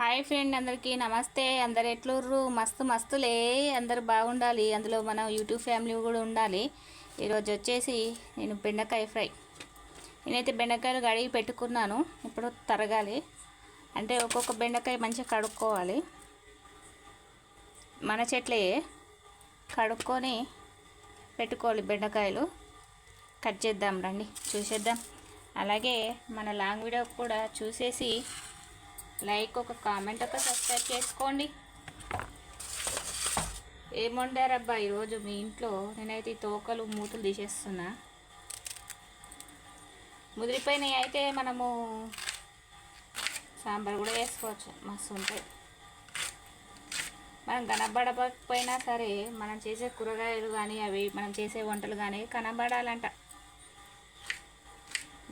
Hi friend, అందరికీ నమస్తే. అందరు ఎట్లుర్రు? మస్తు మస్తులే. అందరు బాగుండాలి, అందులో మన యూట్యూబ్ ఫ్యామిలీ కూడా ఉండాలి. ఈరోజు వచ్చేసి నేను బెండకాయ ఫ్రై. నేనైతే బెండకాయలు కడిగి పెట్టుకున్నాను, ఇప్పుడు తరగాలి. అంటే ఒక్కొక్క బెండకాయ మంచిగా కడుక్కోవాలి. మన చెట్లే కడుక్కొని పెట్టుకోవాలి. బెండకాయలు కట్ చేద్దాం, రండి చూసేద్దాం. అలాగే మన లాంగ్ వీడియో కూడా చూసేసి లైక్, ఒక కామెంట్, ఒక సబ్స్క్రైబ్ చేసుకోండి. ఏం వండారబ్బా ఈరోజు మీ ఇంట్లో? నేనైతే తోకలు మూతులు తీసేస్తున్నా. ముదిరిపోయినాయి అయితే మనము సాంబార్ కూడా వేసుకోవచ్చు, మస్తు ఉంటాయి. మనం కనబడకపోయినా సరే మనం చేసే కూరగాయలు కానీ అవి మనం చేసే వంటలు కానీ కనబడాలంట.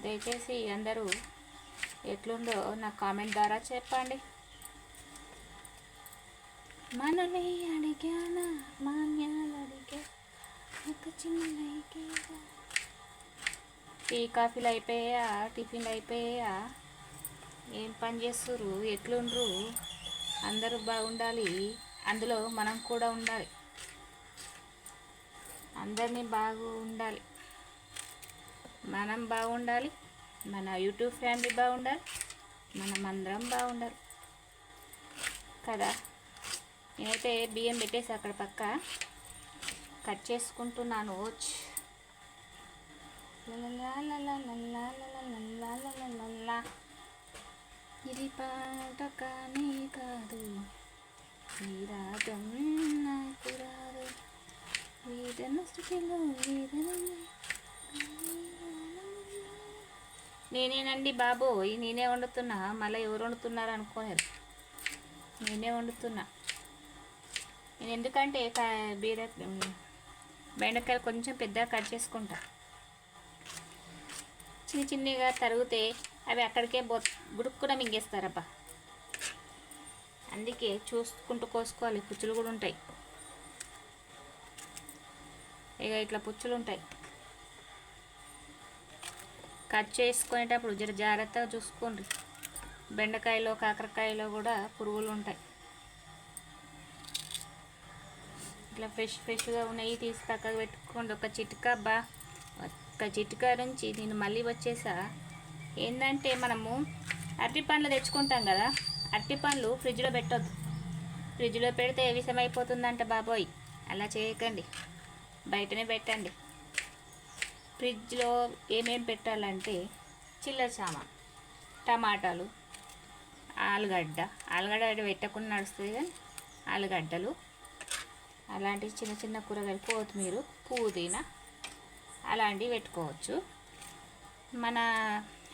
దయచేసి అందరూ ఎట్లుందో నాకు కామెంట్ ద్వారా చెప్పండి. మనలే అడిగానా, మాన్యాలు అడిగా, ఒక చిన్న టీ కాఫీలు అయిపోయా, టిఫిన్లు అయిపోయా, ఏం పని చేస్తుర్రు, ఎట్లుండ్రు? అందరూ బాగుండాలి, అందులో మనం కూడా ఉండాలి. అందరినీ బాగుండాలి, మనం బాగుండాలి, మన యూట్యూబ్ ఫ్యామిలీ బాగుండాలి, మనం అందరం బాగుండాలి కదా. నేనైతే బియ్యం పెట్టేసి అక్కడ పక్క కట్ చేసుకుంటున్నాను. ఇది పాట కానీ కాదు, ఈ రాగం నాకు రాదు, వేదన స్థితిలో వేదన. నేనేనండి బాబు, నేనే వండుతున్నా. మళ్ళీ ఎవరు వండుతున్నారు అనుకోలేరు, నేనే వండుతున్నా. నేను ఎందుకంటే బెండకాయలు కొంచెం పెద్దగా కట్ చేసుకుంటా. చిన్న చిన్నగా తరిగితే అవి అక్కడికే గుడుక్కున మింగేస్తారబ్బా. అందుకే చూసుకుంటూ కోసుకోవాలి. పుచ్చులు కూడా ఉంటాయి, ఇక ఇట్లా పుచ్చులు ఉంటాయి. కట్ చేసుకునేటప్పుడు జర జాగ్రత్తగా చూసుకోండి. బెండకాయలో కాకరకాయలో కూడా పురుగులు ఉంటాయి. ఇట్లా ఫ్రెష్గా ఉన్నాయి తీసి పక్కకు పెట్టుకోండి. ఒక చిటికా నుంచి నేను మళ్ళీ వచ్చేసా. ఏంటంటే మనము అరటి పండ్లు తెచ్చుకుంటాం కదా, అరటి పండ్లు ఫ్రిడ్జ్లో పెట్టొద్దు. ఫ్రిడ్జ్లో పెడితే విషమైపోతుందంట బాబోయ్. అలా చేయకండి, బయటనే పెట్టండి. ఫ్రిడ్జ్లో ఏమేమి పెట్టాలంటే చిల్లర సామాన్, టమాటాలు, ఆలుగడ్డ పెట్టకుండా నడుస్తుంది, కానీ ఆలుగడ్డలు, అలాంటి చిన్న చిన్న కూరగాయలు, కొత్తిమీర, పుదీనా అలాంటివి పెట్టుకోవచ్చు. మన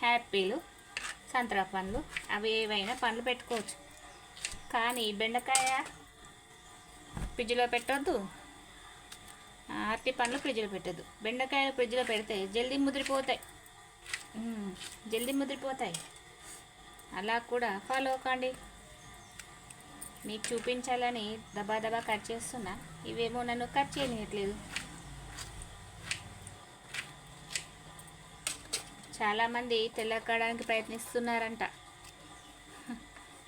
యాపిల్, సంతరా పండ్లు, అవి ఏవైనా పండ్లు పెట్టుకోవచ్చు. కానీ బెండకాయ ఫ్రిడ్జ్లో పెట్టొద్దు, అరటి పండ్లు ఫ్రిడ్జ్లో పెట్టద్దు. బెండకాయలు ఫ్రిడ్జ్లో పెడితే జల్దీ ముదిరిపోతాయి. అలా కూడా ఫాలో అవ్వకండి. మీకు చూపించాలని దబా కట్ చేస్తున్నా. ఇవేమో నన్ను కట్ చేయనియట్లేదు. చాలామంది తెల్లక్కడానికి ప్రయత్నిస్తున్నారంట.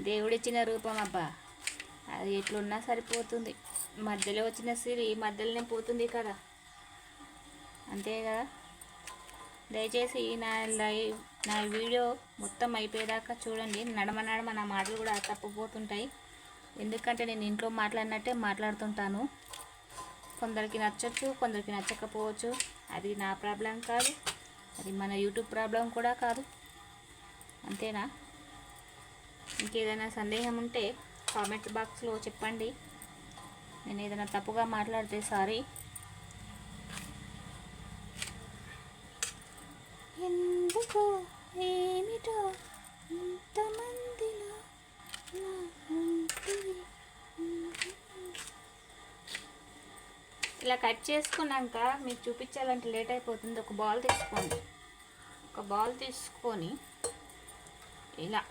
దేవుడిచ్చిన రూపం అబ్బా, అది ఎట్లున్నా సరిపోతుంది. మధ్యలో వచ్చిన సిరి మధ్యలోనే పోతుంది కదా, అంతే కదా. దయచేసి నా వీడియో మొత్తం అయిపోయేదాకా చూడండి. నడమ నా మాటలు కూడా తప్పిపోతుంటాయి, ఎందుకంటే నేను ఇంట్లో మాట్లాడినట్టే మాట్లాడుతుంటాను. కొందరికి నచ్చచ్చు, కొందరికి నచ్చకపోవచ్చు. అది నా ప్రాబ్లం కాదు, అది మన యూట్యూబ్ ప్రాబ్లం కూడా కాదు, అంతేనా. ఇంకేదైనా సందేహం ఉంటే కామెంట్ బాక్స్లో చెప్పండి. నేను ఏదైనా తప్పుగా మాట్లాడితే సారీ. ఎందుకు ఏమిటో ఇంతమందిలో ఇలా కట్ చేసుకున్నాక మీకు చూపించాలంటే లేట్ అయిపోతుంది. ఒక బౌల్ తీసుకొని ఇలా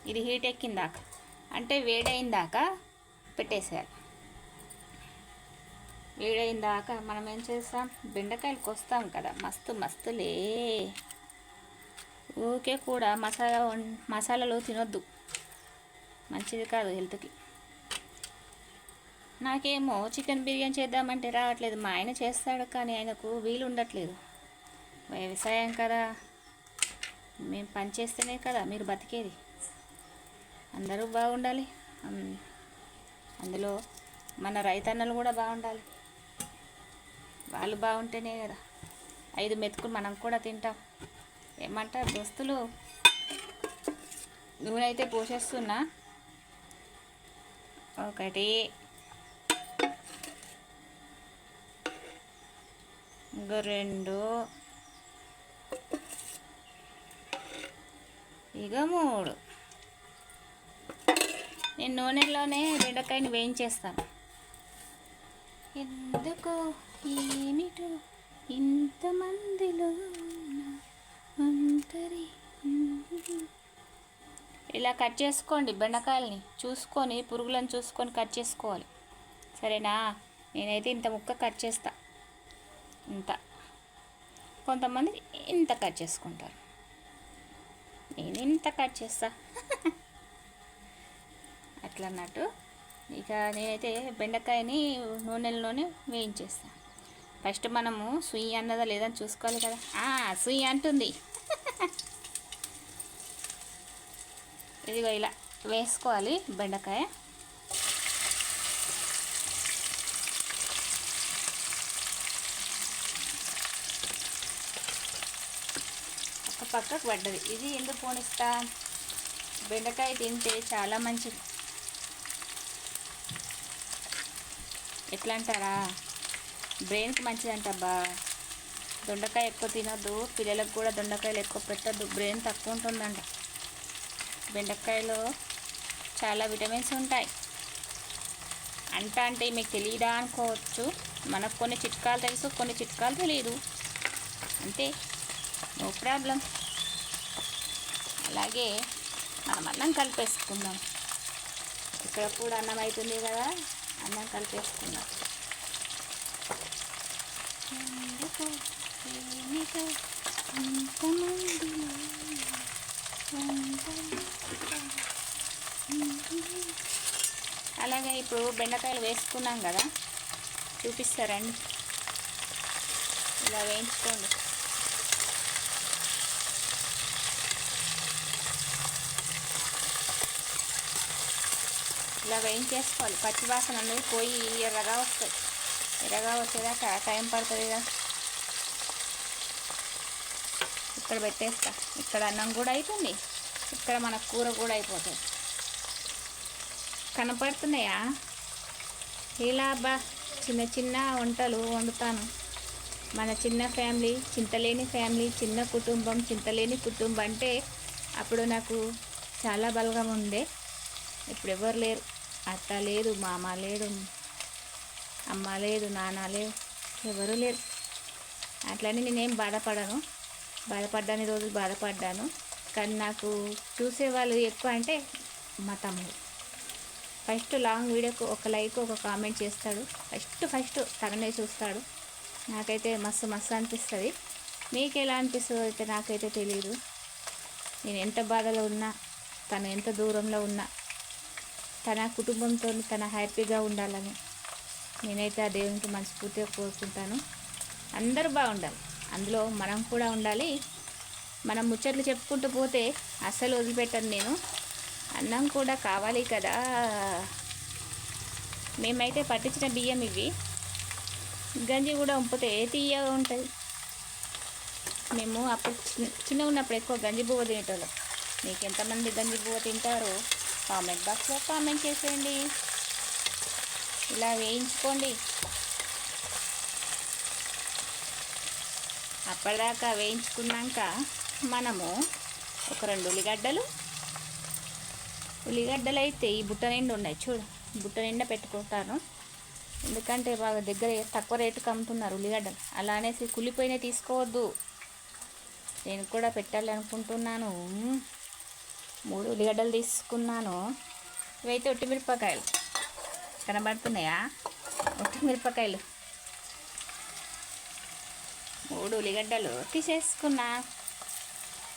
ఇది హీట్ ఎక్కిందాక, అంటే వేడైందాక పెట్టేసేయాలి. వేడైందాక మనం ఏం చేస్తాం, బెండకాయలు కోస్తాం కదా, మస్తులే ఊరికే కూడా మసాలాలు తినొద్దు, మంచిది కాదు హెల్త్కి. నాకేమో చికెన్ బిర్యానీ చేద్దామంటే రావట్లేదు. మా ఆయన చేస్తాడు కానీ ఆయనకు వీలు ఉండట్లేదు. వ్యవసాయం కదా, మేము పని చేస్తేనే కదా మీరు బతికేది. అందరూ బాగుండాలి, అందులో మన రైతన్నలు కూడా బాగుండాలి. వాళ్ళు బాగుంటేనే కదా 5 మెతుకులు మనం కూడా తింటాం. ఏమంటారు దోస్తులు? నూనె అయితే పోసేస్తున్నా. 1 ఇంకా 2 ఇక 3. నేను నూనెలోనే బెండకాయని వేయించేస్తాను. ఎందుకో ఏమిటో ఇంతమందిలో ఒంటరి. ఇలా కట్ చేసుకోండి బెండకాయలని, చూసుకొని పురుగులను చూసుకొని కట్ చేసుకోవాలి, సరేనా? నేనైతే ఇంత ముక్క కట్ చేస్తా, ఇంత. కొంతమంది ఇంత కట్ చేసుకుంటారు, నేను ఇంత కట్ చేస్తా అట్లా అన్నట్టు. ఇక నేనైతే బెండకాయని నూనెలోనే వేయించేస్తాను. ఫస్ట్ మనము సుయ్యి అన్నదా లేదని చూసుకోవాలి కదా. సుయ్యి అంటుంది ఇదిగో ఇలా వేసుకోవాలి బెండకాయ. ఒక పక్కకు పడ్డది. ఇది ఎందుకు పోనిస్తా, బెండకాయ తింటే చాలా మంచిది. ఎట్లా అంటారా, బ్రెయిన్కి మంచిదంటబ్బా. దొండకాయ ఎక్కువ తినొద్దు, పిల్లలకు కూడా దొండకాయలు ఎక్కువ పెట్టద్దు, బ్రెయిన్ తక్కువ ఉంటుందంట. బెండకాయలో చాలా విటమిన్స్ ఉంటాయి అంటే మీకు తెలియదా అనుకోవచ్చు. మనకు కొన్ని చిట్కాలు తెలుసు, కొన్ని చిట్కాలు తెలియదు, అంతే, నో ప్రాబ్లం. అలాగే మనం అన్నం కలిపేసుకుందాం. ఇక్కడ కూడా అన్నం అవుతుంది కదా, అన్నం కలిపేసుకుందాం. అలాగే ఇప్పుడు బెండకాయలు వేసుకున్నాం కదా, చూపిస్తారండి. ఇలా వేయించుకోండి. ఇలా వేయించేసుకోవాలి. పచ్చివాసన అనేది పోయి ఎర్రగా వస్తాయి. ఎర్రగా వచ్చేదాకా టైం పడుతుంది కదా. ఇక్కడ పెట్టేస్తా. ఇక్కడ అన్నం కూడా అవుతుంది, ఇక్కడ మన కూర కూడా అయిపోతుంది. కనపడుతున్నాయా? ఇలా చిన్న చిన్న వంటలు వండుతాను. మన చిన్న ఫ్యామిలీ, చింతలేని ఫ్యామిలీ, చిన్న కుటుంబం, చింతలేని కుటుంబం అంటే అప్పుడు నాకు చాలా బలగం ఉండే. ఇప్పుడు ఎవరు లేరు, అత్త లేదు, మామ లేడు, అమ్మ లేదు, నాన్న లేరు, ఎవరు లేరు. అట్లని నేనేం బాధపడ్డాను రోజులు బాధపడ్డాను. కానీ నాకు చూసేవాళ్ళు ఎక్కువ అంటే మా తమ్ముడు. ఫస్ట్ లాంగ్ వీడియోకు ఒక లైక్ ఒక కామెంట్ చేస్తాడు. ఫస్ట్ తననే చూస్తాడు. నాకైతే మస్తు అనిపిస్తుంది. మీకు ఎలా అనిపిస్తుందో అయితే నాకైతే తెలియదు. నేను ఎంత బాధలో ఉన్నా, తను ఎంత దూరంలో ఉన్నా, తన కుటుంబంతో తన హ్యాపీగా ఉండాలని నేనైతే ఆ దేవునికి మనస్ఫూర్తిగా కోరుకుంటాను. అందరూ బాగుండాలి, అందులో మనం కూడా ఉండాలి. మనం ముచ్చట్లు చెప్పుకుంటూ పోతే అస్సలు వదిలిపెట్టను నేను. అన్నం కూడా కావాలి కదా. మేమైతే పట్టించిన బియ్యం ఇవి. గంజి కూడా వంపితే తీయగా ఉంటుంది. మేము అప్పుడు చిన్న ఉన్నప్పుడు ఎక్కువ గంజి బువ్వ తినేటోళ్ళం. మీకు ఎంతమంది గంజి బువ్వ తింటారో కామెంట్ బాక్స్లో కామెంట్ చేసేయండి. ఇలా వేయించుకోండి. అప్పటిదాకా వేయించుకున్నాక మనము ఒక 2 ఉల్లిగడ్డలు అయితే ఈ బుట్ట నిండా ఉన్నాయి చూడు, బుట్ట నిండా పెట్టుకుంటాను. ఎందుకంటే బాగా దగ్గర తక్కువ రేటుకి అమ్ముతున్నారు ఉల్లిగడ్డలు. అలా అనేసి కుళ్ళిపోయినా తీసుకోవద్దు. నేను కూడా పెట్టాలి అనుకుంటున్నాను. 3 ఉల్లిగడ్డలు తీసుకున్నాను. ఇవైతే ఒట్టిమిరపకాయలు కనబడుతున్నాయా? ఒట్టిమిరపకాయలు 3 ఉల్లిగడ్డలు తీసేసుకున్నా.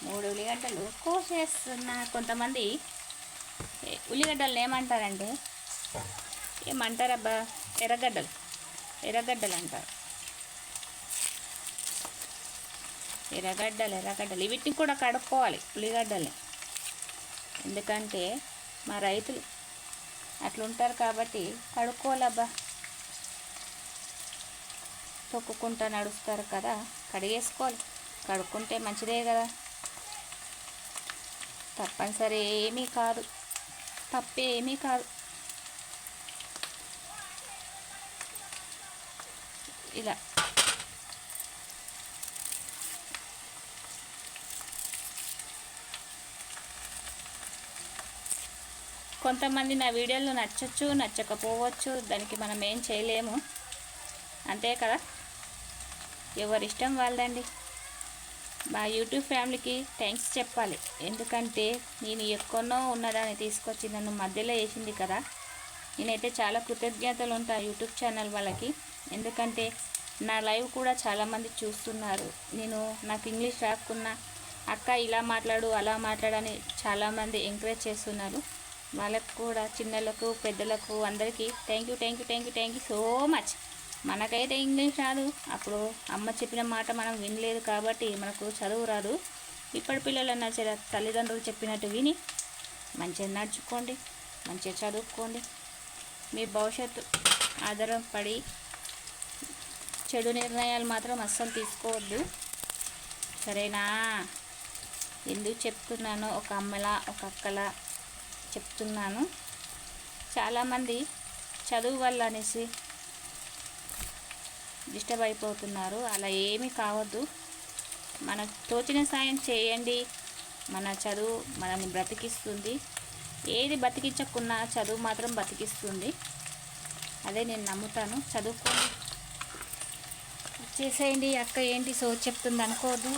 3 ఉల్లిగడ్డలు కోసేస్తున్నా. కొంతమంది ఉల్లిగడ్డలు ఏమంటారబ్బా, ఎర్రగడ్డలు అంటారు. ఎర్రగడ్డలు వీటిని కూడా కడుక్కోవాలి ఉల్లిగడ్డల్ని. ఎందుకంటే మా రైతులు అట్లుంటారు కాబట్టి కడుక్కోవాలబ్బా. తొక్కుకుంటూ నడుస్తారు కదా, కడిగేసుకోవాలి. కడుక్కుంటే మంచిదే కదా, తప్పనిసరి ఏమీ కాదు, తప్పేమీ కాదు. ఇలా కొంతమంది నా వీడియోలు నచ్చచ్చు, నచ్చకపోవచ్చు, దానికి మనం ఏం చేయలేము, అంతే కదా. ఎవరిష్టం వాళ్ళదండి. మా యూట్యూబ్ ఫ్యామిలీకి థ్యాంక్స్ చెప్పాలి. ఎందుకంటే నేను ఎక్కడో ఉన్నదాన్ని తీసుకొచ్చి నన్ను మధ్యలో వేసింది కదా. నేనైతే చాలా కృతజ్ఞతలు ఉంటాను యూట్యూబ్ ఛానల్ వాళ్ళకి. ఎందుకంటే నా లైవ్ కూడా చాలామంది చూస్తున్నారు. నాకు ఇంగ్లీష్ రాకున్నా అక్క ఇలా మాట్లాడు అలా మాట్లాడని చాలామంది ఎంకరేజ్ చేస్తున్నారు. వాళ్ళకు కూడా, చిన్నలకు పెద్దలకు అందరికీ థ్యాంక్ యూ సో మచ్. మనకైతే ఇంగ్లీష్ రాదు, అప్పుడు అమ్మ చెప్పిన మాట మనం వినలేదు కాబట్టి మనకు చదువు రాదు. ఇప్పటి పిల్లలన్నా తల్లిదండ్రులు చెప్పినట్టు విని మంచిగా నడుచుకోండి, మంచిగా చదువుకోండి. మీ భవిష్యత్తు ఆధారపడి చెడు నిర్ణయాలు మాత్రం అస్సలు తీసుకోవద్దు, సరేనా. ఎందుకు చెప్తున్నానో ఒక అమ్మలా ఒక అక్కలా చెప్తున్నాను. చాలామంది చదువు వల్ల అనేసి డిస్టర్బ్ అయిపోతున్నారు. అలా ఏమీ కావద్దు. మనకు తోచిన సాయం చేయండి. మన చదువు మనల్ని బ్రతికిస్తుంది. ఏది బతికించకున్నా చదువు మాత్రం బతికిస్తుంది. అదే నేను నమ్ముతాను. చదువుకోండి, చేసేయండి. అక్క ఏంటి సో చెప్తుంది అనుకోవద్దు.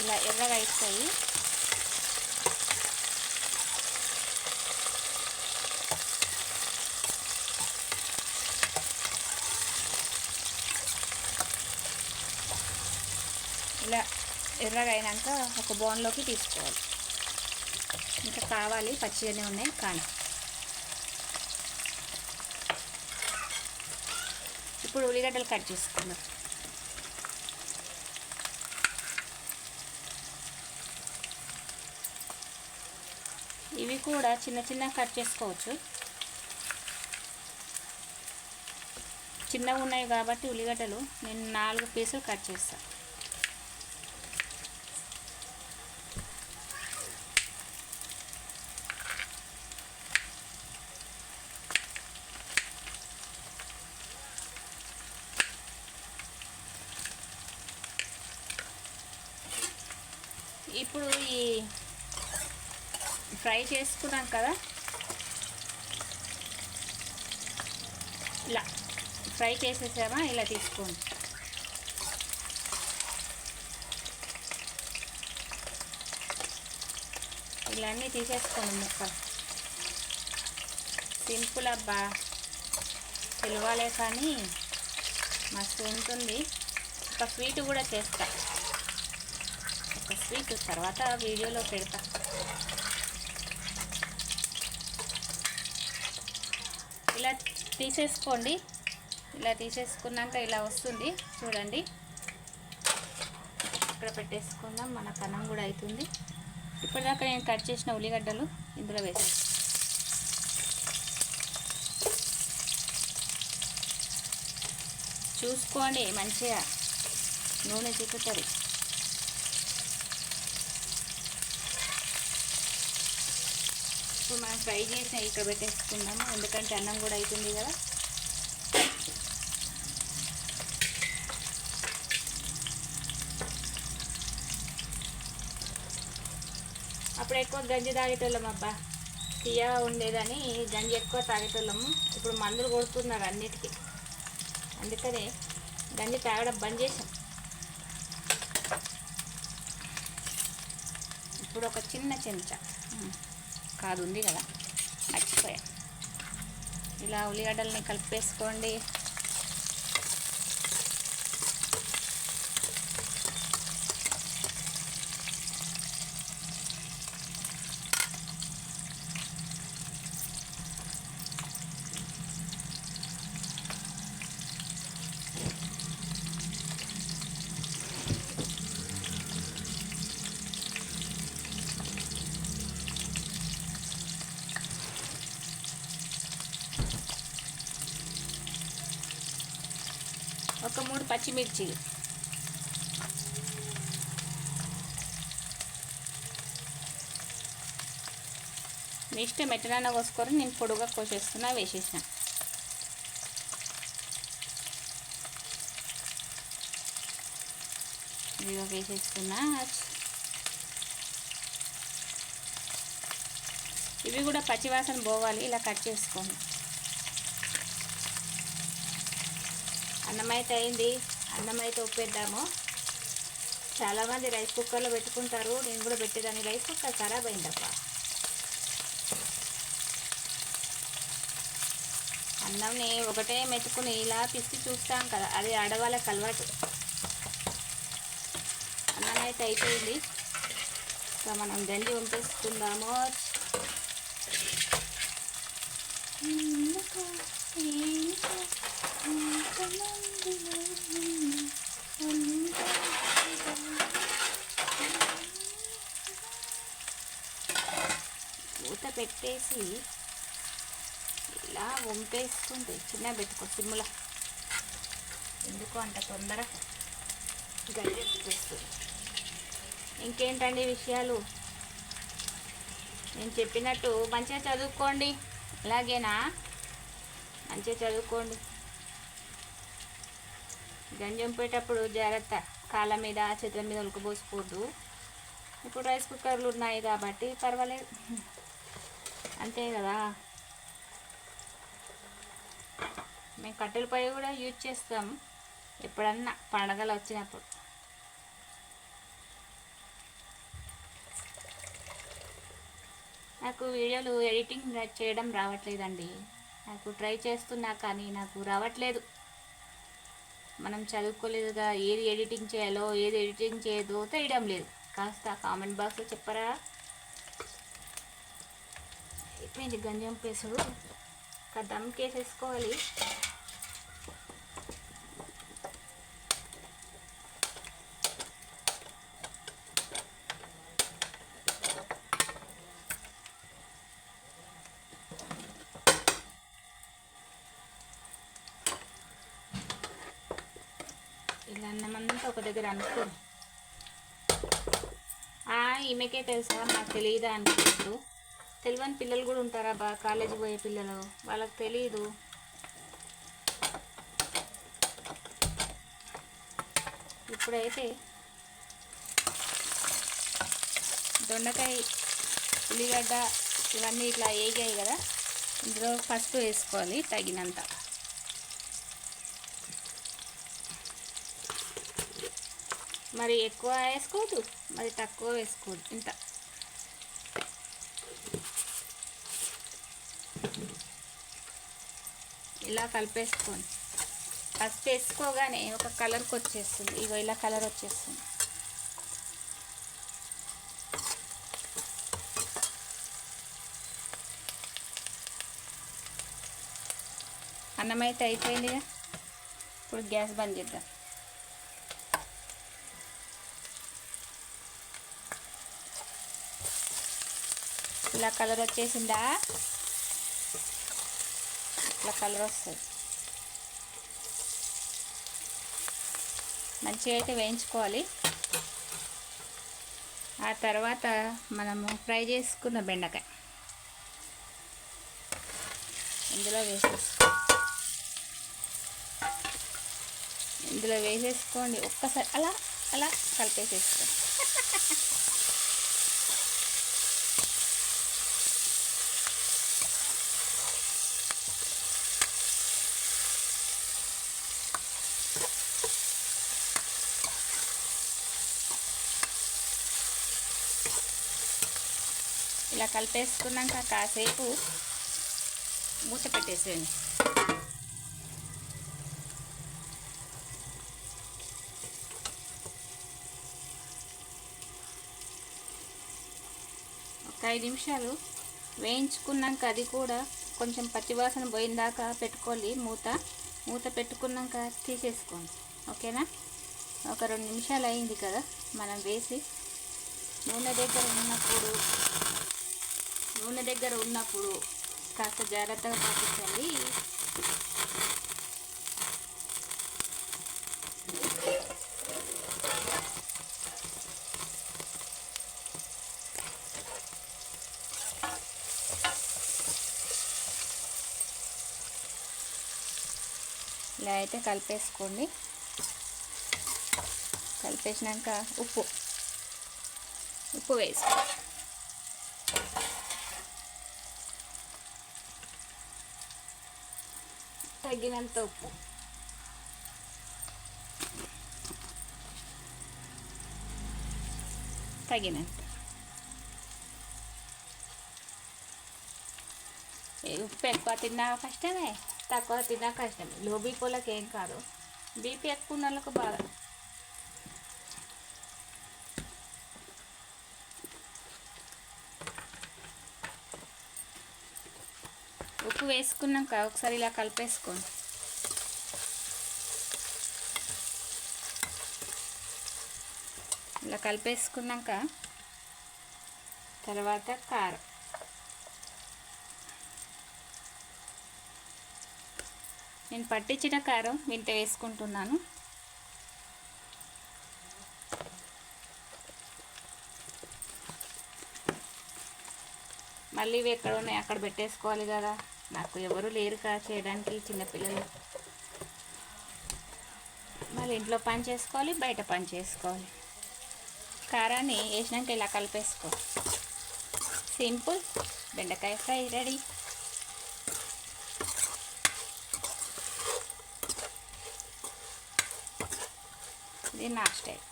ఇలా ఎర్రగా అవుతాయి. ఇలా ఎర్రగా అయినాక ఒక బౌల్లోకి తీసుకోవాలి. ఇంకా కావాలి, పచ్చిగానే ఉన్నాయి కానీ. ఇప్పుడు ఉల్లిగడ్డలు కట్ చేసుకుందాం. ఇవి కూడా చిన్న చిన్న కట్ చేసుకోవచ్చు. చిన్నగా ఉన్నాయి కాబట్టి ఉల్లిగడ్డలు నేను 4 పీసులు కట్ చేస్తాను. ఇప్పుడు ఈ ఫ్రై చేసుకున్నాం కదా, ఇలా ఫ్రై చేసేసామా, ఇలా తీసుకోండి. ఇలా అన్నీ తీసేసుకోండి ముక్కలు. సింపుల్ అబ్బా, తెలివాలే కానీ మస్తు ఉంటుంది. ఒక స్వీట్ కూడా చేస్తా, ఒక స్వీట్ తర్వాత వీడియోలో పెడతా. ఇలా తీసేసుకోండి. ఇలా తీసేసుకున్నాక ఇలా వస్తుంది చూడండి. ఇక్కడ పెట్టేసుకుందాం, మన కన్నం కూడా అవుతుంది. ఇప్పటిదాకా నేను కట్ చేసిన ఉల్లిగడ్డలు ఇందులో వేసేస్తాను. చూసుకోండి, మంచిగా నూనె చిక్కుతుంది. ఇప్పుడు మనం ఫ్రై చేసిన ఇక్కడ పెట్టేసుకుందాము, ఎందుకంటే అన్నం కూడా అవుతుంది కదా. అప్పుడు ఎక్కువ గంజి తాగేటోళ్ళం అబ్బా, తీయ ఉండేదని గంజి ఎక్కువ తాగేటోళ్ళము. ఇప్పుడు మందులు కొడుతున్నారు అన్నిటికీ, అందుకనే గంజి తాగడం బంద్ చేసాం. ఇప్పుడు ఒక చిన్న చెంచా కాదు ఉంది కదా, మర్చిపోయా. ఇలా ఉల్లిగడ్డల్ని కలిపేసుకోండి. పచ్చిమిర్చి. మీ ఇష్టం ఎట్లైనా కోసుకొని, నేను పొడుగా కోసేస్తున్నా, వేసేసిన. ఇదిగో వేసేస్తున్నా. ఇవి కూడా పచ్చివాసన పోవాలి, ఇలా కట్ చేసుకోండి. అన్నం అయితే అయింది. అన్నం అయితే ఉప్పేద్దాము. చాలామంది రైస్ కుక్కర్లో పెట్టుకుంటారు, నేను కూడా పెట్టేదాన్ని. రైస్ కుక్కర్ ఖరాబ్ అయిందబ్బా. అన్నంని ఒకటే మెతుకుని ఇలా పిసికి చూస్తాం కదా, అది ఆడవాళ్ళకి అలవాటు. అన్నం అయితే అయిపోయింది. ఇంకా మనం గంజి వంపేసుకుందాము. మూత పెట్టేసి ఇలా వంపేసుకుంటే, చిన్న పెట్టుకో సిమ్ములా, ఎందుకు అంత తొందర గడిపేస్తుంది. ఇంకేంటండి విషయాలు? నేను చెప్పినట్టు మంచిగా చదువుకోండి. అలాగేనా? మంచిగా చదువుకోండి. గంజి వంపేటప్పుడు జాగ్రత్త, కాళ్ళ మీద చేతుల మీద ఉలకబోసుకోవద్దు. ఇప్పుడు రైస్ కుక్కర్లు ఉన్నాయి కాబట్టి పర్వాలేదు, అంతే కదా. మేము కట్టెల పొయ్యి కూడా యూజ్ చేస్తాం ఎప్పుడన్నా పండగలు వచ్చినప్పుడు. నాకు వీడియోలు ఎడిటింగ్ చేయడం రావట్లేదండి. నాకు ట్రై చేస్తున్నా కానీ నాకు రావట్లేదు. మనం చదువుకోలేదుగా, ఏది ఎడిటింగ్ చేయాలో ఏది ఎడిటింగ్ చేయదో తెలియడం లేదు. కాస్త కామెంట్ బాక్స్లో చెప్పరా. అయిపోయింది గంజం పేసుడు. ఒక దమ్కేసేసుకోవాలి. ఇలా అన్నమంతా ఒక దగ్గర అనుకోరు. ఈమెకే తెలుసా, నాకు తెలియదా అనుకుంటారు. తెలియని పిల్లలు కూడా ఉంటారా బాగా, కాలేజీకి పోయే పిల్లలు, వాళ్ళకి తెలీదు. ఇప్పుడైతే దొండకాయ, ఉల్లిగడ్డ ఇవన్నీ ఇట్లా వేగాయి కదా, ఇందులో పసుపు వేసుకోవాలి తగినంత. మరి ఎక్కువ వేసుకోవద్దు, మరి తక్కువ వేసుకోవద్దు, ఇంత. ఇలా కలిపేసుకోండి. పసుపు వేసుకోగానే ఒక కలర్కి వచ్చేస్తుంది. ఇగో ఇలా కలర్ వచ్చేస్తుంది. అన్నం అయితే అయిపోయిందిగా. ఇప్పుడు గ్యాస్ బంద్ చేద్దాం. ఇలా కలర్ వచ్చేసిందా? ఇట్లా కలర్ వస్తుంది. మంచిగా అయితే వేయించుకోవాలి. ఆ తర్వాత మనము ఫ్రై చేసుకున్న బెండకాయ ఇందులో వేసేసుకోండి. ఒక్కసారి అలా అలా కలిపేసేసుకోండి. ఇలా కలిపేసుకున్నాక కాసేపు మూత పెట్టేసేయండి. ఒక 5 నిమిషాలు వేయించుకున్నాక, అది కూడా కొంచెం పచ్చివాసన పోయిందాకా పెట్టుకోవాలి. మూత పెట్టుకున్నాక తీసేసుకోండి. ఓకేనా? ఒక 2 నిమిషాలు అయింది కదా, మనం వేసి నూనె దగ్గర ఉన్నప్పుడు కాస్త జాగ్రత్తగా పాటించండి. ఇలా అయితే కలిపేసుకోండి. కలిపేసినాక ఉప్పు వేసుకో. తగినంత ఉప్పు. తగినంత ఉప్పు ఎక్కువ తిన్నా కష్టమే, తక్కువ తిన్నా కష్టమే. లో బీపీ వాళ్ళకి ఏం కాదు, బీపీ ఎక్కువ ఉన్న వాళ్ళకు బాగా. ఉప్పు వేసుకున్నాక ఒకసారి ఇలా కలిపేసుకోండి. ఇలా కలిపేసుకున్నాక తర్వాత కారం. నేను పట్టించిన కారం ఇంత వేసుకుంటున్నాను. మళ్ళీ ఇవి ఎక్కడ ఉన్నాయి అక్కడ పెట్టేసుకోవాలి కదా, నాకు ఎవరు లేరు కదా చేయడానికి, చిన్నపిల్లలు. మళ్ళీ ఇంట్లో పని చేసుకోవాలి, బయట పని చేసుకోవాలి. కారాన్ని వేసినాక ఇలా కలిపేసుకో. సింపుల్ బెండకాయ ఫ్రై రెడీ. ఇది నా స్టైల్.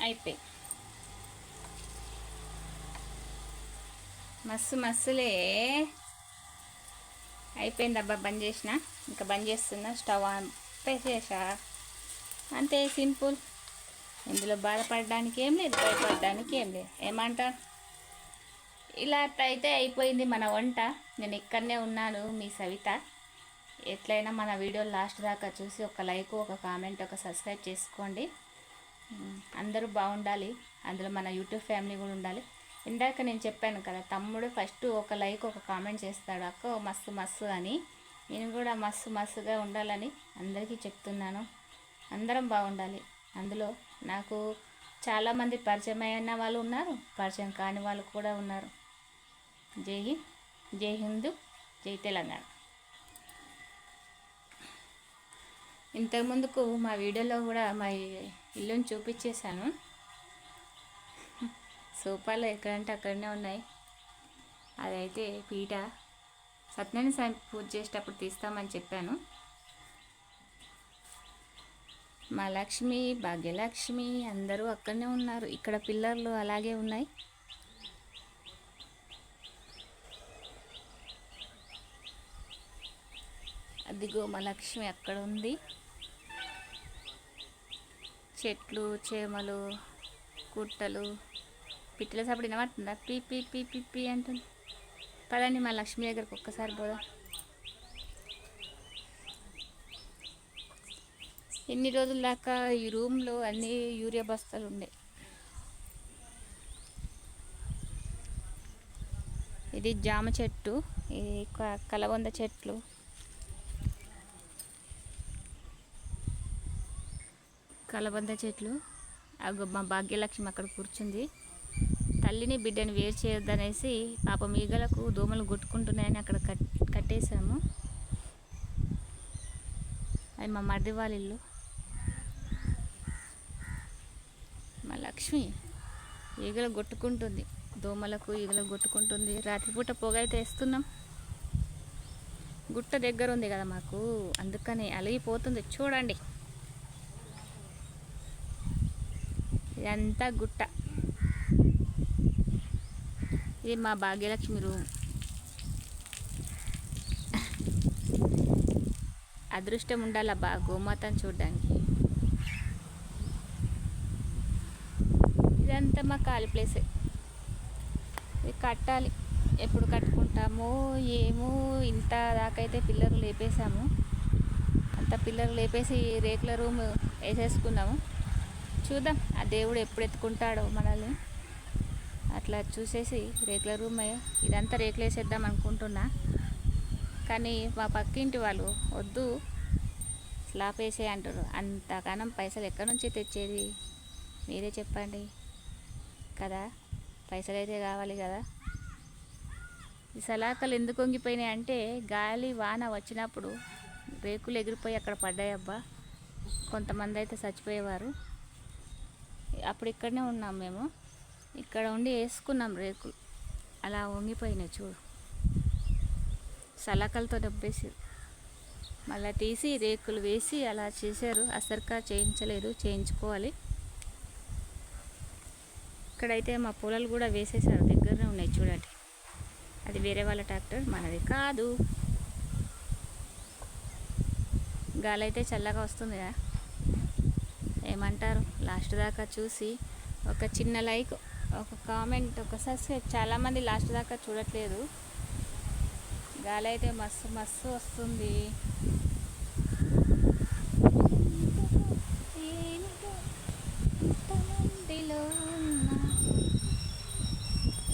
అయిపోయి మస్సులే అయిపోయింది. అబ్బా బంద్ చేసిన, ఇంకా బంద్ చేస్తున్నా. స్టవ్ ఆన్ పెట్టేసా, అంతే సింపుల్. ఇందులో బాధపడడానికి ఏం లేదు, భయపడడానికి ఏం లేదు. ఏమంటారు? ఇలా అయితే అయిపోయింది మన వంట. నేను ఇక్కడనే ఉన్నాను, మీ సవిత. ఎట్లయినా మన వీడియో లాస్ట్ దాకా చూసి ఒక లైక్, ఒక కామెంట్, ఒక సబ్స్క్రైబ్ చేసుకోండి. అందరూ బాగుండాలి, అందులో మన యూట్యూబ్ ఫ్యామిలీ కూడా ఉండాలి. ఇందాక నేను చెప్పాను కదా, తమ్ముడు ఫస్ట్ ఒక లైక్, ఒక కామెంట్ చేస్తాడు, అక్క మస్తు అని. నేను కూడా మస్తుగా ఉండాలని అందరికీ చెప్తున్నాను. అందరం బాగుండాలి. అందులో నాకు చాలామంది పరిచయం అయిన వాళ్ళు ఉన్నారు, పరిచయం కాని వాళ్ళు కూడా ఉన్నారు. జై హింద్, జై హిందూ, జై తెలంగాణ. ఇంతకుముందుకు మా వీడియోలో కూడా మా ఇల్లుని చూపించేశాను. సోఫాలు ఎక్కడంటే అక్కడనే ఉన్నాయి. అదైతే పీట సత్యనారాయణ స్వామి పూజ చేసేటప్పుడు తీస్తామని చెప్పాను. మా లక్ష్మి, భాగ్యలక్ష్మి అందరూ అక్కడనే ఉన్నారు. ఇక్కడ పిల్లర్లు అలాగే ఉన్నాయి. అదిగో మా లక్ష్మి అక్కడ ఉంది. చెట్లు, చేమలు, కుట్టలు, పిట్టల సప్పుడు వినబడుతుందా? P P P P P అంటుంది. పదండి మా లక్ష్మి దగ్గరకు ఒక్కసారి పోదాం. ఎన్ని రోజుల దాకా ఈ రూమ్లో అన్ని యూరియా బస్తాలు ఉండే. ఇది జామ చెట్టు, ఇది కలబంద చెట్లు. అగో మా భాగ్యలక్ష్మి అక్కడ కూర్చుంది. తల్లిని బిడ్డని వేరు చేయొద్దనేసి పాపం ఈగలకు దోమలు కొట్టుకుంటున్నాయని అక్కడ కట్టేశాము. అది మా మరిది వాళ్ళ ఇల్లు. మా లక్ష్మి ఈగలు కొట్టుకుంటుంది, దోమలకు ఈగలు కొట్టుకుంటుంది. రాత్రిపూట పొగ అయితే వేస్తున్నాం. గుట్ట దగ్గర ఉంది కదా మాకు, అందుకని అలిగిపోతుంది. చూడండి, ఇదంతా గుట్ట. ఇది మా భాగ్యలక్ష్మి రూమ్. అదృష్టం ఉండాలి బా గోమాతను చూడడానికి. ఇదంతా మా ఖాళీ ప్లేసే. ఇది కట్టాలి, ఎప్పుడు కట్టుకుంటామో ఏమో. ఇంత దాకైతే పిల్లర్లు లేపేసాము. అంత పిల్లర్లు లేపేసి రేకుల రూమ్ వేసేసుకున్నాము. చూద్దాం ఆ దేవుడు ఎప్పుడు ఎత్తుకుంటాడో మనల్ని. అట్లా చూసేసి రేకుల రూమ్ ఇదంతా రేకులు వేసేద్దాం అనుకుంటున్నా. కానీ మా పక్కింటి వాళ్ళు వద్దు స్లాబ్ వేసే అంటారు. అంతగానం పైసలు ఎక్కడి నుంచి తెచ్చేది మీరే చెప్పండి కదా, పైసలు అయితే కావాలి కదా. ఈ సలాకలు ఎందుకు వంగిపోయినాయి అంటే గాలి వాన వచ్చినప్పుడు రేకులు ఎగిరిపోయి అక్కడ పడ్డాయి అబ్బా. కొంతమంది అయితే చచ్చిపోయేవారు. అప్పుడు ఇక్కడనే ఉన్నాం మేము, ఇక్కడ ఉండి వేసుకున్నాం రేకులు, అలా వంగిపోయినాయి చూడు. సలాకలతో దెబ్బేసారు, మళ్ళీ తీసి రేకులు వేసి అలా చేశారు. అసర్కా చేయించలేదు, చేయించుకోవాలి. ఇక్కడైతే మా పొలాలు కూడా వేసేసారు, దగ్గరనే ఉన్నాయి చూడండి. అది వేరే వాళ్ళ ట్రాక్టర్, మనది కాదు. గాలి అయితే చల్లగా వస్తుంది కదా. ఏమంటారు? లాస్ట్ దాకా చూసి ఒక చిన్న లైక్, ఒక కామెంట్, ఒక సబ్స్క్రైబ్. చాలామంది లాస్ట్ దాకా చూడట్లేదు. గాలి అయితే మస్తు మస్తు వస్తుంది.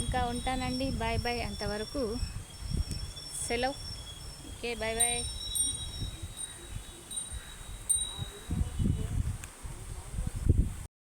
ఇంకా ఉంటానండి, బాయ్ బాయ్. అంతవరకు సెలవు. Okay, bye bye.